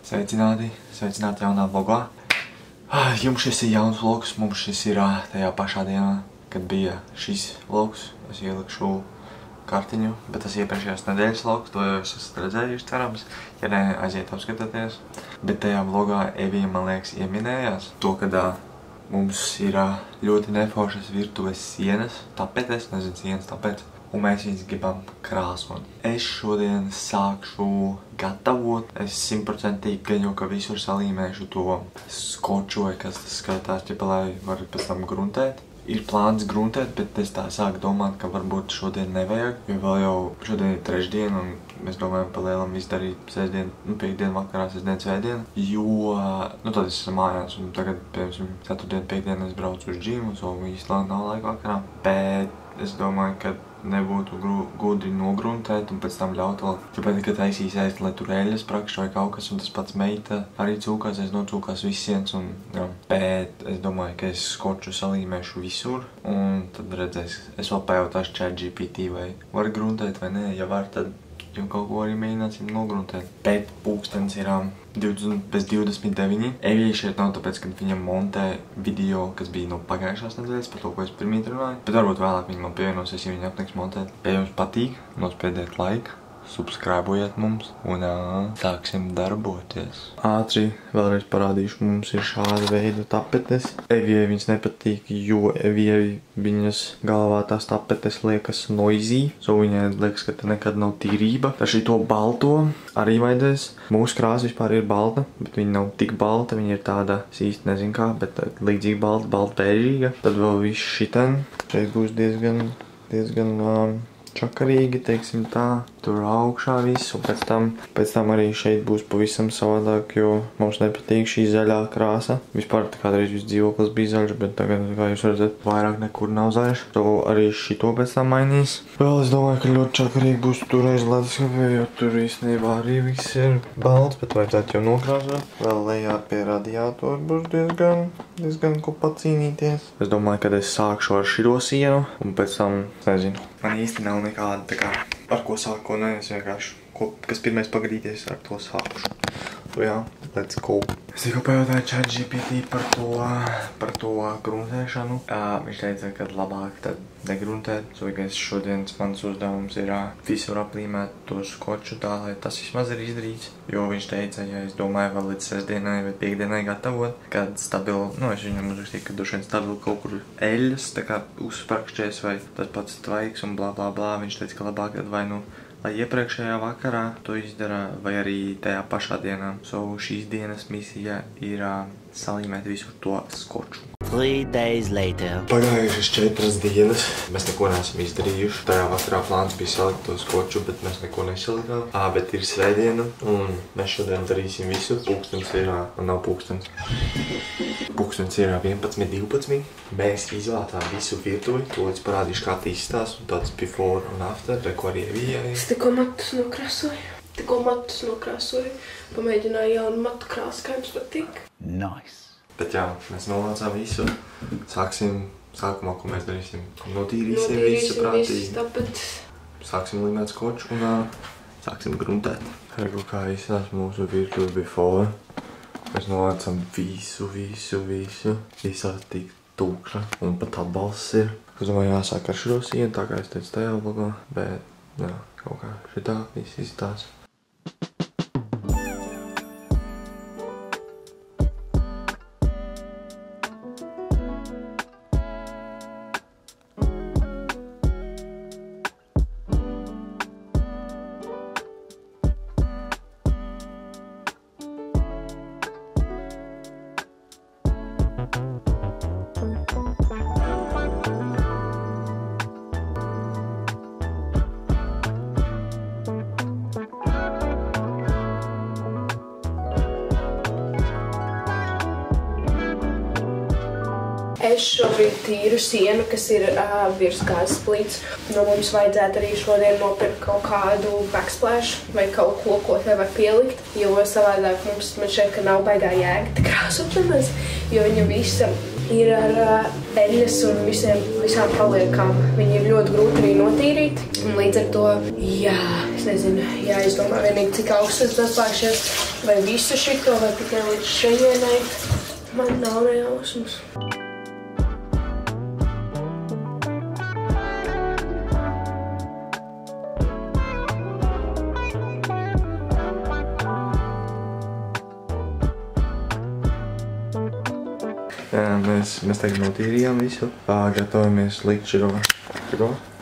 Sveicināti jaunā vlogā. Jums šis ir jauns vlogs, mums šis ir tajā pašā dienā, kad bija šis vlogs. Es ielikšu kartiņu, bet tas iepriekšējās nedēļas vlogs, to jau esat redzējuši, cerams. Ja ne, aiziet apskatāties. Bet tajā vlogā Evija, man liekas, ieminējās to, kad mums ir ļoti neforšas virtuves sienas, tapetes, nezinu, sienas tapets. Un mēs viņas gribam krāsot. Es šodien sākšu gatavot. Es 100% gaļu, ka visur salīmēšu to skoču, vai kas tas skaitās, ķipa, lai varu pēc tam gruntēt. Ir plāns gruntēt, bet es tā sāku domāt, ka varbūt šodien nevajag, jo vēl jau šodien ir trešdiena, un mēs domājam pa lielam izdarīt sestdien, piekdien vakarā, sestdien, svētdien. Jo, tad es esmu mājās, un tagad, piemēram, ceturtdien, piekdien es braucu uz džimu, so īsti nav laika vakarā. Bet es domāju, ka nebūtu gudri nogruntēt un pēc tam ļaut vēl, tāpēc, ka taisīs ēst, lai tur eļas prakš vai kaut kas, un tas pats meita arī cūkās, es nocūkās viss sienas, un jā. Bet es domāju, ka es skoču salīmēšu visur, un tad redzēs, es vēl pajautāšu ChatGPT, vai var gruntēt vai nē, ja var, tad jau kaut ko arī mēģināsim nogruntēt. Bet pulkstens ir 20:29. Evija šeit nav tāpēc, kad viņa montē video, kas bija no pagājušās nedēļas, par to, ko es pirmīt runāju. Bet varbūt vēlāk viņa man pievienosies, ja viņa apniks montēt. Ja jums patīk, nospiediet laiku, subscribojiet mums un sāksim darboties. Ātri vēlreiz parādīšu, mums ir šāda veida tapetes. Evijai viņas nepatīk, jo Evijai viņas galvā tās tapetes liekas noisy. So viņai liekas, ka te nekad nav tīrība. Tā šito balto arī vajadzēs. Mūsu krāsa vispār ir balta, bet viņa nav tik balta. Viņa ir tāda, es īsti nezinu kā, bet līdzīgi balta bēžīga. Tad vēl viss šitan. Šeit būs diezgan čakarīgi, teiksim tā, tur augšā viss, un pēc tam arī šeit būs pavisam savādāk, jo mums nepatīk šī zaļā krāsa. Vispār kādreiz viss dzīvoklis bija zaļš, bet tagad, kā jūs redzat, vairāk nekur nav zaļš. To arī šito pēc tam mainīs. Vēl es domāju, ka ļoti čakarīgi būs turreiz leduskapī, jo tur īstenībā arī viss ir balts, bet vajadzētu jau nokrāsot. Vēl lejā pie radiātora būs diezgan ko pacīnīties. Es domāju, ka es sākšu ar šito sienu, un pēc tam, nezinu, man īsti nav nekāda, tā kā, ar ko sāku, ko ne, es vienkārši, kas pirmais pagadīties, ar to sākušu. Jā, let's go. Es tikko pajautāju ChatGPT par to gruntēšanu. Viņš teica, ka labāk tad negruntēt. So, šodienas mans uzdevums ir visur aplīmēt to skoču tā, lai tas vismaz ir izdarīts. Jo viņš teica, ja es domāju vēl līdz sestdienai vai piekdienai gatavot, kad stabili, es viņam uzrakstīju, ka droši vien stabili kaut kur eļas, tā kā uzsprakšķēs vai tas pats tvaiks un blā blā blā. Viņš teica, ka labāk tad vai lai iepriekšējā vakarā to izdara, vai arī tajā pašā dienā. So, šīs dienas misija ir salīmēt visur to skoču. 3 days later. Pagājušas 4 dienas. Mēs neko neesam izdarījuši. Tajā vakarā plāns bija salikt to skoču, bet mēs neko nesalikām. Bet ir svētdiena, un mēs šodien darīsim visu. Pulkstens ir, man nav pulkstens. Pulkstens ir 11:12. Mēs izvēlētām visu virtuvi. To līdz parādīšu, kā attīstās, un tāds before un after, ko arī Evijai. Es tikko matus nokrāsoju. Pamēģināju jaunu matu krāsu, kā jums patīk. Nice. Bet jā, mēs nolācām visu. Sākumā, ko mēs darīsim, notīrīsim visu prātīgi. Sāksim līmēt skoču un sāksim gruntēt. Regu, kā izsās mūsu virtuve before. Mēs nolācām visu. Visās tik tūkša un pat atbalsts ir. Es domāju, jāsāk ar šo sienu, tā kā es teicu tajā vlogā, bet jā, kaut kā šitā viss izstās. Es šobrīd tīru sienu, kas ir virs gāzes plīts. Mums vajadzētu arī šodien nopirkt kaut kādu backsplash vai kaut ko, ko te var pielikt, jo savādāk man šeit, ka nav baigā jēga krāsot nemaz, jo viņa visa ir ar eļas un visām paliekām. Viņi ir ļoti grūti arī notīrīt, un līdz ar to, jā, Es nezinu, jāizdomā vienīgi, cik augstas tas plākšies, vai visu šito, vai tikai līdz šejienai. Man nav nejausmas. Jā, mēs tagad notīrījām visu. Gatavojamies likt širo,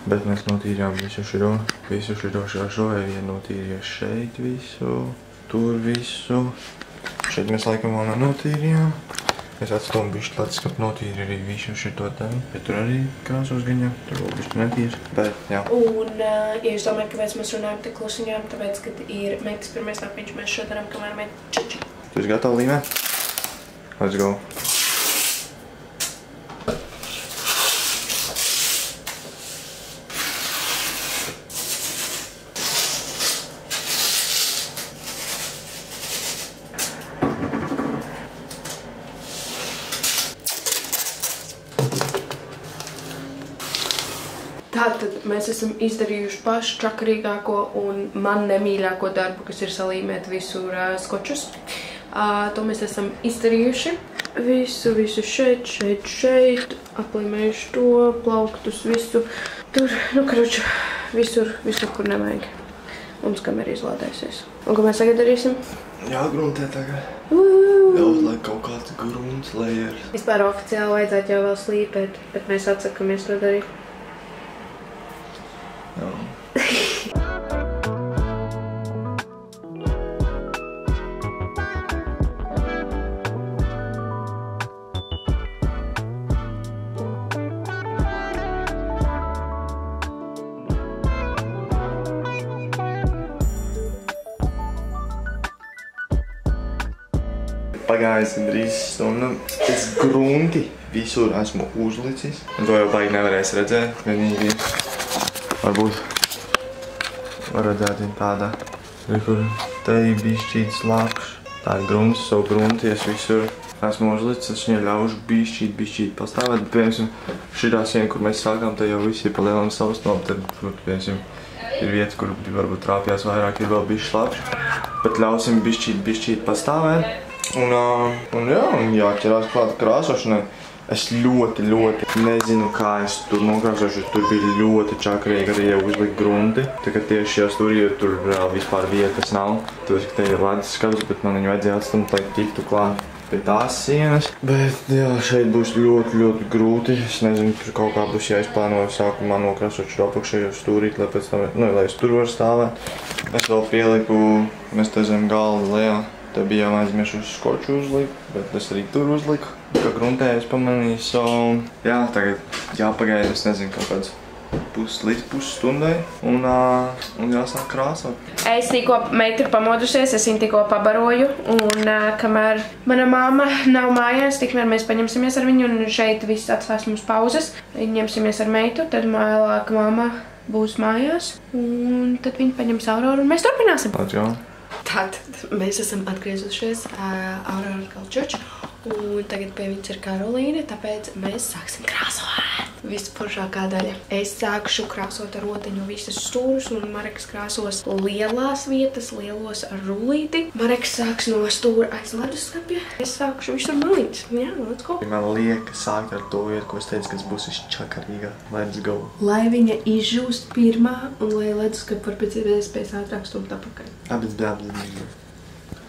bet mēs notīrījām visu širo. Ja notīrījām šeit visu, tur visu. Šeit mēs laikam vēl nenotīrījām. Mēs atstājām bišķi tāds, ka notīri arī visu šito tavi. Bet tur arī krāsos gaņā, tur vēl bišķi netīrs. Bet, jā. Un, ja jūs domājat, kāpēc mēs runājam tik klusiņām, tāpēc, kad ir meitas pirmais nākviņš, mēs šo darām, kamēr meita čiči. Tu esi gatava, Līmē? Let's go. Tātad mēs esam izdarījuši pašu čakarīgāko un man nemīļāko darbu, kas ir salīmēt visur skočus. To mēs esam izdarījuši. Visu šeit, aplīmējuši to, plauktus, visu. Tur, karoči, visur, kur nevajag. Mums kamera izlādēsies. Un ko mēs tagad darīsim? Jāgruntē tagad. Jāuzliek kaut kāds grunts layers. Vispār oficiāli vajadzētu jau vēl slīpēt, bet mēs atsakamies to darīt. Pagājis drīz stundu. Es grunti visur esmu uzlicis. Un to jau baigi nevarēs redzēt. Vienīgi varbūt var redzēt tāda, kur te ir bišķīts lakš. Tā ir grunts, savu grunti es visur esmu uzlicis. Es viņai ļaužu bišķīt pastāvēt. Bet, piemēram, šitā siena, kur mēs sākām, te jau visi ir pa lielam sausnop. Tad, piemēram, ir vieta, kur varbūt trāpjās vairāk, ir vēl bišķi lakš. Bet ļausim bišķīt pastāvēt. Un jāķerās klāt krāsošanai. Es ļoti nezinu, kā es tur nokrāsošu. Tur bija ļoti čakarīgi arī jau uzlikt grunti. Tā kā tieši šajā stūrī, jo tur vispār vietas nav. Tāpēc, ka te ir ledus skats, bet man viņu vajadzēja atstumt, lai tiktu klāt pie tās sienas. Bet, jā, šeit būs ļoti grūti. Es nezinu, tur kaut kā būs jāizplānoja sākumā nokrāsot šo apakšējo stūrīt, lai pēc tam, lai es tur varu stāvēt. Es vēl pieliku, mēs te zem galda lejā. Te bija jau aizmiršu skoču uzliku, bet es arī tur uzliku, kā gruntē es pamanīju. Jā, tagad jāpagaida, es nezinu, kaut kāds līdz pusstundai un jāsāk krāsot. Es tikko meita ir pamodusies, es viņu tikko pabaroju un kamēr mana mamma nav mājās, tikmēr mēs paņemsimies ar viņu un šeit viss atstās mums pauzes. Ņemsimies ar meitu, tad vēlāk mamma būs mājās un tad viņa paņems Auroru un mēs turpināsim. Tātad mēs esam atgriezušies Auroras Galčuču un tagad pie viņas ir Karolīne, tāpēc mēs sāksim krāsot. Vispuršākā daļa. Es sākšu krāsot ar rotaņu visas stūrus un Mareks krāsos lielās vietas, lielos ar rullīti. Mareks sāks no stūra aiz leduskapja. Es sākšu visur malītes. Jā, let's go. Man liekas sākt ar to vietu, ko es teicu, kas būs visčakarīgā. Let's go. Lai viņa izžūst pirmā un lai leduskap var pēc iespējas ātrāk stumt apakaļ.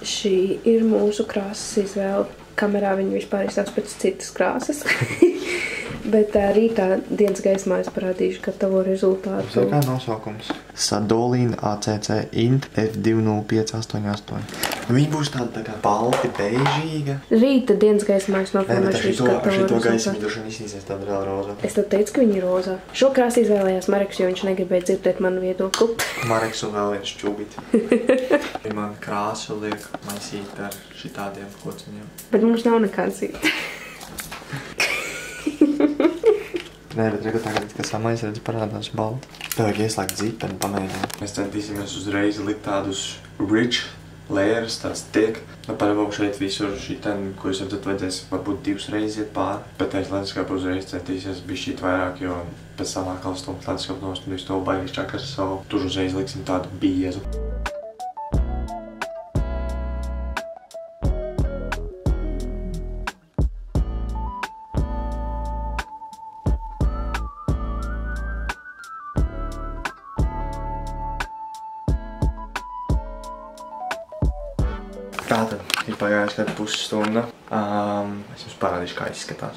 Šī ir mūsu krāsas izvēle. Kamerā viņa vispār izstāks pēc citas krāsas. Bet rītā dienas gaismā es parādīšu gatavo rezultātu. Tas ir kā nosaukums? Sadolīna ACC Int F20588. Viņa būs tāda kā balti, beižīga. Rīta dienas gaismā es nofilmēšu visu gatavo rezultātu. Šito gaismu droši vien iznīsies tāda vēl rozā. Es tev teicu, ka viņa ir rozā. Šo krāsu izvēlējās Mareks, jo viņš negribēja dzirdēt manu viedokli. Mareks un vēl viens čubit. Man krāsu liek maisīt ar šitādiem kociņiem. Bet mums nav nekāds īt. Nē, bet regu tagad, kad samais redz parādās balti. Tev vajag ieslēgt zipeni, pamēģināt. Mēs centīsimies uzreiz likt tādus rich layers, tāds tiek. Nu, parabau šeit visur šitien, ko jūs redzat, vajadzēs varbūt 2 reizes iet pāri. Bet es leduskapī uzreiz centīsies bišķīt vairāk, jo pēc tam atkal stums leduskapī nost un visu to baigi čakars savu. Tur uzreiz liksim tādu biezu. Tātad ir pagājuši kāda pusstunda. Es jums parādīšu, kā izskatās.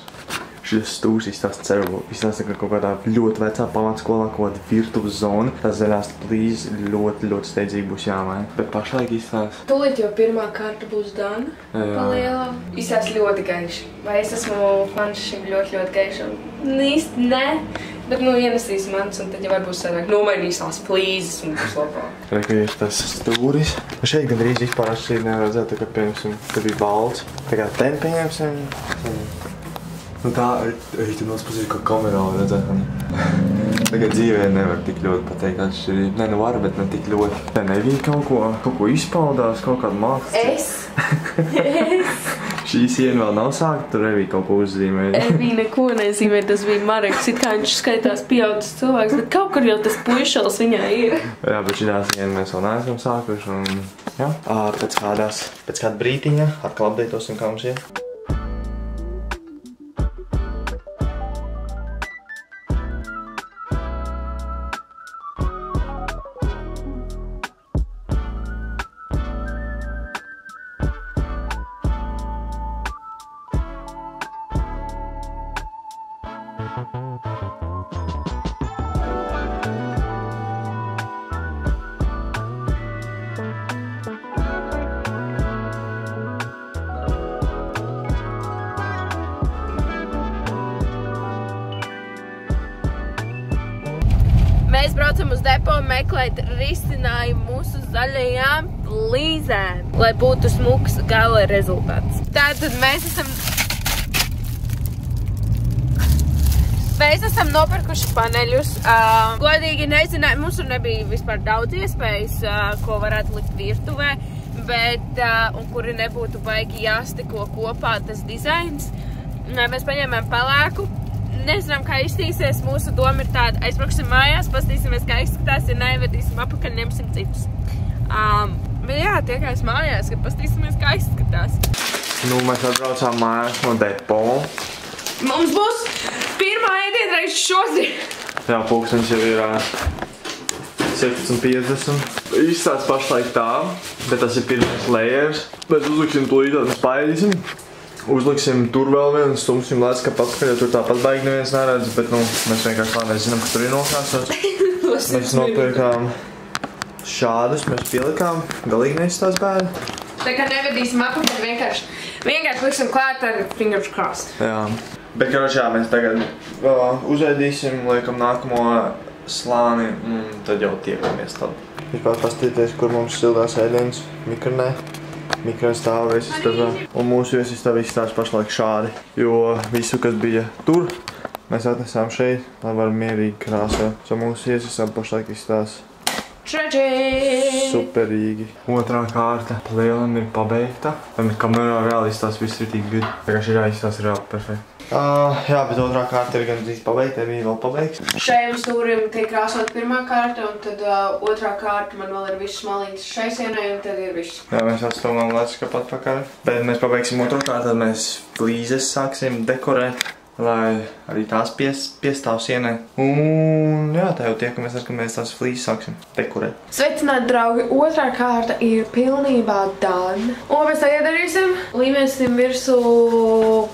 Šis stūrs izstāsta ka kaut kādā ļoti vecā pamatskolā, kaut kāda virtuves zona. Tās zaļās plīzes ļoti steidzīgi būs jāmaina. Bet pašlaik izstāsta. Tūlīt jau pirmā karta būs dana. Palielā. Izstāsta ļoti gaiši. Vai es esmu fans šim ļoti gaišam? Īsti ne. Bet, ienesīs mans, un tad jau varbūt sanāk nomainīs tās plīzes un būs labāk. Re, ka ir tas stūris. Šeit gandrīz vispār šī neredzēt, tā kā, piemēram, kad bija balts. Tā kā ten pieņemsim. Nu tā, tu nospazīju, ka kamerā redzēt. Tagad dzīvē nevar tik ļoti pateikt atšķirību. Ne, nu var, bet ne tik ļoti. Te nebija kaut ko izpaudās, kaut kādu mākslas. Šī siena vēl nav sākta, tur Evija kaut ko uzzīmēja. Evija neko nezīmēja, tas bija Mareks, it kā viņš skaitās pieaudzis cilvēks, bet kaut kur jau tas puišals viņā ir. Jā, bet šitā siena mēs vēl neesam sākuši un jā. Pēc kāda brītiņa atkal updatēsim, kā mums iet. Mēs braucam uz depo meklēt risinājumu mūsu zaļajām plīzēm, lai būtu smuks gala rezultāts. Tātad mēs esam nopirkuši paneļus. Godīgi nezināju, mums tur nebija vispār daudz iespējas, ko varētu likt virtuvē, bet, un kuri nebūtu baigi jāstiko kopā tas dizains. Mēs paņēmām pelēku. Nezinām, kā iztīsies. Mūsu doma ir tāda, aizbrauksim mājās, pastīsimies, kā izskatās, ja nevedīsim apakaļ, ņemsim citus. Bet jā, tiekās mājās, kad pastīsimies, kā izskatās. Nu, mēs atbraucām mājās no depo. Mums būs pirmā ēdienreize šodien. Jā, pulkstenis jau ir 16:50. Izstāsts pašlaik tā, bet tas ir pirmais layers. Mēs uzliksim to īdāt un spaidīsim. Uzliksim tur vēl vienu, stumsim leduskapī atpakaļ, jo tur tāpat baigi neviens neredz, bet mēs vienkārši labi zinām, ka tur ir nokrāsots. Mēs nopirkām šādus, mēs pielikām, galīgi neizstās bēdi. Tā kā nevedīsim apakaļ, vienkārši liksim klāt ar fingers crossed. Jā, bet karoči, mēs tagad uzveidīsim, liekam nākamo slāni, un tad jau tiekamies tad. Vispār pastīties, kur mums sildās ēdienas mikronē. Mikrostāv viesistabā. Un mūsu viesistabā izstāsta pašlaik šādi, jo visu, kas bija tur, mēs atnesām šeit, lai varam mierīgi krāsot. So mūsu viesistabā pašlaik izstāsta superīgi. Otrā kārta palielam ir pabeigta. Kamerā reāli izstāsta viss ir tik good. Tā kā šī izstāsta reāli perfekti. Jā, bet otrā kārta ir gan drīz pabeigta, bija vēl pabeigts. Šajam stūrim tiek krāsot pirmā kārta, un tad otrā kārta man vēl ir viss maliņas šai sienai, un tad ir viss. Jā, mēs atstāvam leduskapī atpakaļ. Bet mēs pabeigsim otro kārtu, tad mēs plīzes sāksim dekorēt, lai arī tās piestāv sienai. Un jā, tā jau tiekamies ar, ka mēs tās flīzes sāksim dekorēt. Sveicināti, draugi! Otrā kārta ir pilnībā done. Un mēs tagad darīsim, līmēsim virsū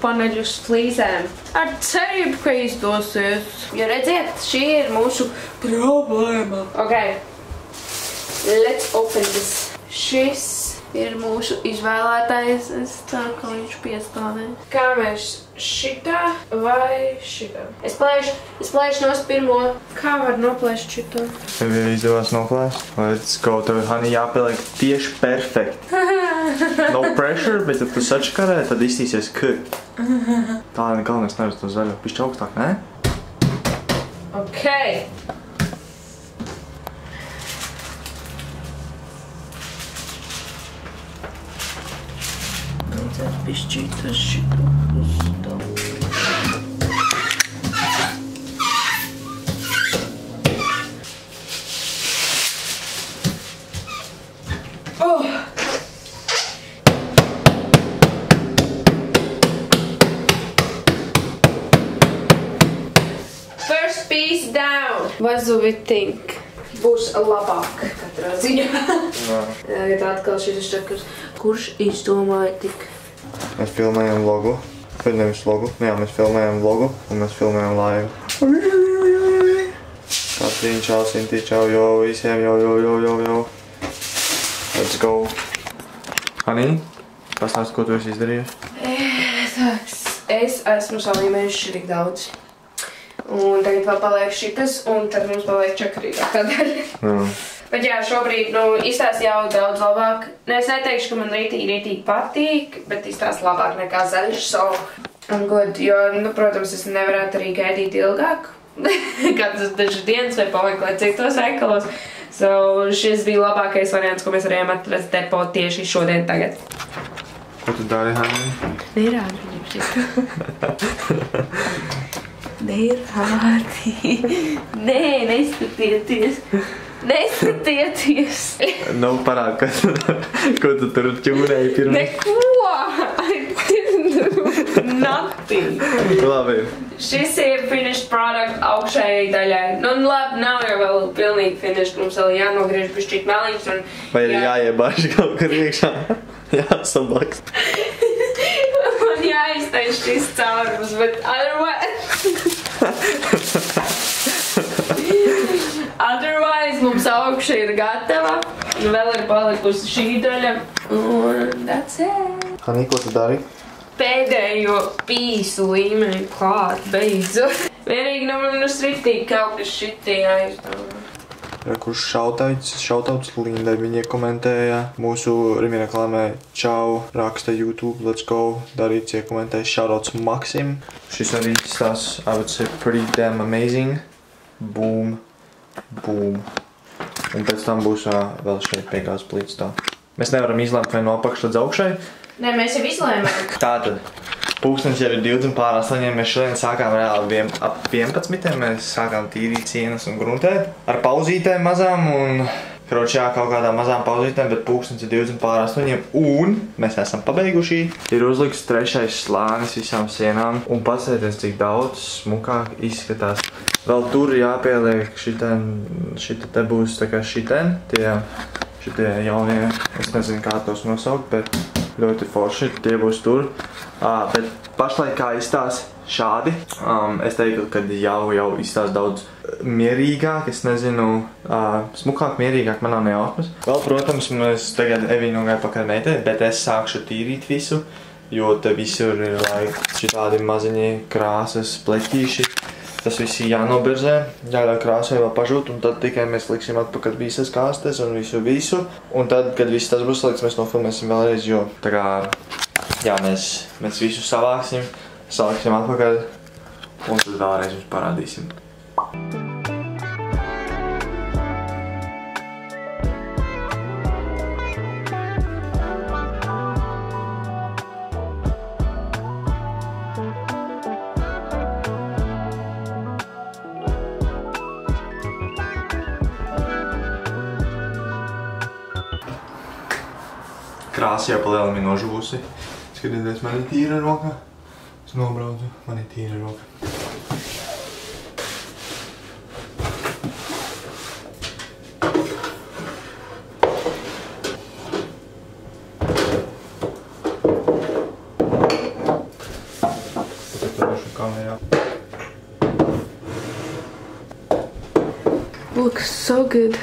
paneļus flīzēm. Ar cerību, ka izdosies. Jo redziet, šī ir mūsu problēma. Ok, let's open this. Šis ir mūsu izvēlētais. Es ceru, ka viņš piestāvē. Kā mēs šitā vai šitā? Es plēšu nost pirmo. Kā var noplēst šitā? Tev ir izdevās noplēst. Let's go. Tev, Hani, jāpieliek tieši perfekti. No pressure, bet ja tu sačkarē, tad iztīsies cooked. Tā galvenais nevis to zaļo. Pišķi augstāk, ne? Ok. vajadzētu bišķīt uz šitu uzstāvu. First piece down. What do we think? Būs labāk katrā ziņā. Tagad atkal šis čakars. Kurš izdomāja tik? Mēs filmējam vlogu. Bet nevis vlogu. Jā, mēs filmējam vlogu un mēs filmējam live. Katrīna, čau, Sintī, čau, jo, visiem, jo. Let's go. Anī, pastāst, ko tu esi izdarījusi? Es esmu salīmējuši tik daudz. Un tagad vēl paliek šitas, un tad mums paliek čakarīgākā daļa. Bet jā, šobrīd, izstāst jau daudz labāk. Es neteikšu, ka man rītīgi patīk, bet izstāst labāk nekā zaļš, so I'm good. Jo, protams, es nevarētu arī gaidīt ilgāk. Kādas dažas dienas vai pameklēt citos veikalos. So šis bija labākais variants, ko mēs varējām atrast depo tieši šodien tagad. Ko tu dari, Hanni? Nerādi viņam šitā. Nerādi. Nē, neskatieties. Neskatieties. Parād, ko tu tur ķūrēji pirms? Neko! I didn't do nothing. Labi. Šis ir finished product augšējai daļai. Labi, nav jau vēl pilnīgi finished. Mums vēl jānogriež bišķīt meliņus un... Vai ir jāiebāž kaut kur iekšā? Jāsabaks. Man jāiztaisa šis caurums, bet otherwise mums augša ir gatava. Vēl ir palikusi šī daļa. Un that's it. Hanī, ko tu dari? Pēdējo pīsu līmeni klāt, beidzu. Vienīgi man ritīgi kaut kas šitie aizdomā. Kurš šautauts Lindai, viņa komentēja mūsu Rimi reklāmē čau, raksta YouTube, let's go, darīts iekomentēja shoutouts Maksim. Šis arī izstās, I would say, pretty damn amazing. Boom, boom. Un pēc tam būs vēl šeit beigās plīts tā. Mēs nevaram izlēmt vai no apakš līdz augšai. Nē, mēs jau izlēmām. Tātad, pulkstenis jau ir 20:08, mēs šodien sākām reāli ap 11. Mēs sākām tīrīt sienas un gruntēt. Ar pauzītēm mazām un, jā, kaut kādām mazām pauzītēm, bet pulkstenis ir 20:08 un mēs esam pabeiguši. Ir uzlikts 3. slānis visām sienām un pasēties, cik daudz smukāk izskatās. Vēl tur jāpieliek šita te būs tā kā šitien, šitie jaunie, es nezinu kā tos nosaukt, bet ļoti forši, tie būs tur. Bet pašlaik kā izstās šādi. Es teiktu, ka jau izstās daudz mierīgāk, es nezinu, smukāk, mierīgāk man nav nejausmas. Vēl, protams, mēs tagad Evija nogāja pakaļ meitai, bet es sākšu tīrīt visu, jo te visur ir šitādi maziņi krāsas pleķīši. Tas viss ir jānobirzē, jāļauj krāsai vēl pažūt, un tad tikai mēs liksim atpakaļ visas kāstes un visu. Un tad, kad viss tas būs likts, mēs nofilmēsim vēlreiz, jo tā kā, jā, mēs visu saliksim atpakaļ, un tad vēlreiz jums parādīsim. Krāsa jau palielam ir nožūsi. Skatieties, man ir tīra roka. Es nobraucu, man ir tīra roka. Patakrošu kamerā. Looks so good.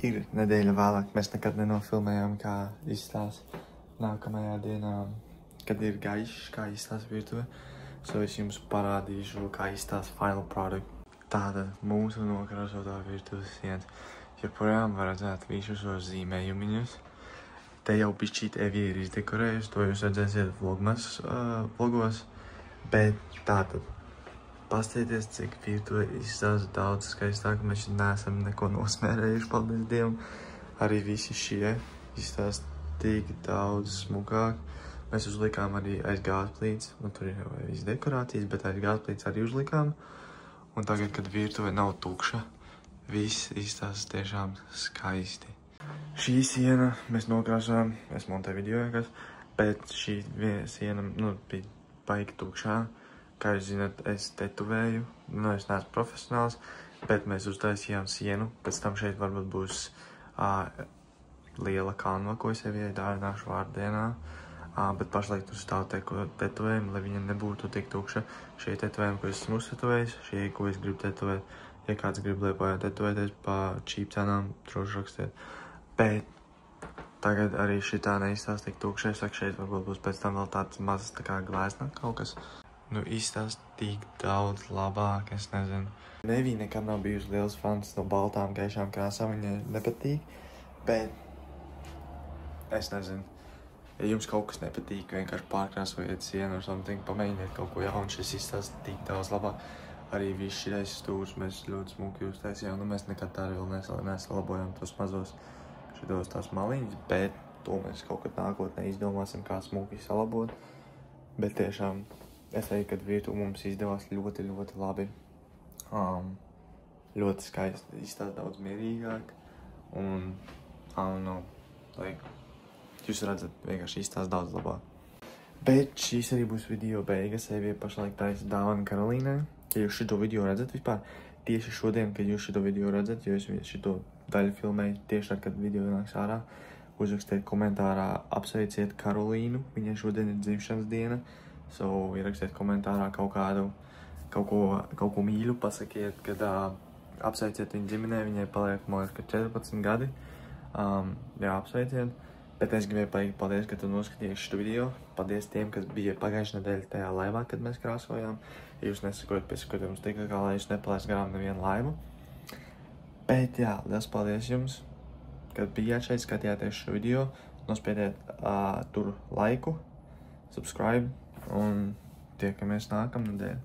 Ir nedēļa vēlāk, mēs nekad nenofilmējām, kā izstās nākamajā dienā, kad ir gaišs, kā izstās virtuve. So es jums parādīšu, kā izstās final product. Tātad mūsu nokrāsotā virtuves sienas. Joprojām var redzēt visus šos zīmējumiņus. Te jau bišķīt Evija ir izdekorējusi, to jūs redzēsiet vlogos. Bet tātad, pastieties, cik virtuve izstās daudz skaistāk. Mēs neesam neko nosmērējuši, paldies Dievam. Arī visi šie izstās tik daudz smukāk. Mēs uzlikām arī aiz gāzplītes, un tur ir jau viss dekorācijas, bet aiz gāzplītes arī uzlikām. Un tagad, kad virtuve nav tukša, viss izstās tiešām skaisti. Šī siena mēs nokrāsojām, es montēju video vienkārši, bet šī siena, bija baigi tukšā. Kā jūs zināt, es tetuvēju, es neesmu profesionāls, bet mēs uztaisījām sienu. Pēc tam šeit varbūt būs liela kanva, ko es Evijai dārināšu vārdienā. Bet pašlaik tur stāv tetovējumi, lai viņa nebūtu tik tukša. Šie tetovējumi, ko es esmu uztetovējis, šie, ko es gribu tetovēt. Ja kāds grib Liepājā tetovēties pa cheap cenām, droši rakstiet. Bet tagad arī šitā neizstās tik tukša. Es saku, šeit varbūt būs pēc tam vēl tāds mazs tā kā glēsnāk kaut kas. Izstās tik daudz labāk, es nezinu. Nevija nekad nav bijusi liels fans no baltām, gaišām krāsām, viņai nepatīk. Bet es nezinu. Ja jums kaut kas nepatīk, vienkārši pārkrāsojiet sienu ar something, pamēģiniet kaut ko jaunu, šis izstās tik daudz labāk. Arī viss šitais stūrs mēs ļoti smuki uztaisījām, mēs nekad tā vēl nesalabojām tos mazos šitos tās maliņas, bet to mēs kaut kad nākotnē izdomāsim, kā smuki salabot. Bet tiešām, es teiktu, ka virtuve mums izdevās ļoti, ļoti labi. Ļoti skaisti, izstās daudz mierīgāk un, jūs redzat, vienkārši izstās daudz labāk. Bet šīs arī būs video beigas. Evija pašlaik taisa dāvanu Karolīnai. Ja jūs šito video redzat vispār, tieši šodien, kad jūs šito video redzat, jo es šito daļu filmēju tieši tad, kad video nāks ārā, uzrakstiet komentārā, apsveiciet Karolīnu. Viņai šodien ir dzimšanas diena. So, ierakstiet komentārā kaut ko mīļu, pasakiet, kad apsveiciet viņu ģimenē. Viņai paliek, man liekas, 14 gadi. Apsveiciet. Bet es gribēju pateikt paldies, ka tu noskatījies šo video. Paldies tiem, kas bija pagājušajā nedēļā tajā laivā, kad mēs krāsojām. Ja jūs nesakojat pēc skatījums tik kā, lai jūs nepalaist garām nevienu laivu. Bet jā, liels paldies jums, kad bijāt šeit, skatījāties šo video. Nospiediet tur laiku, subscribe un tiekamies nākamnedēļ.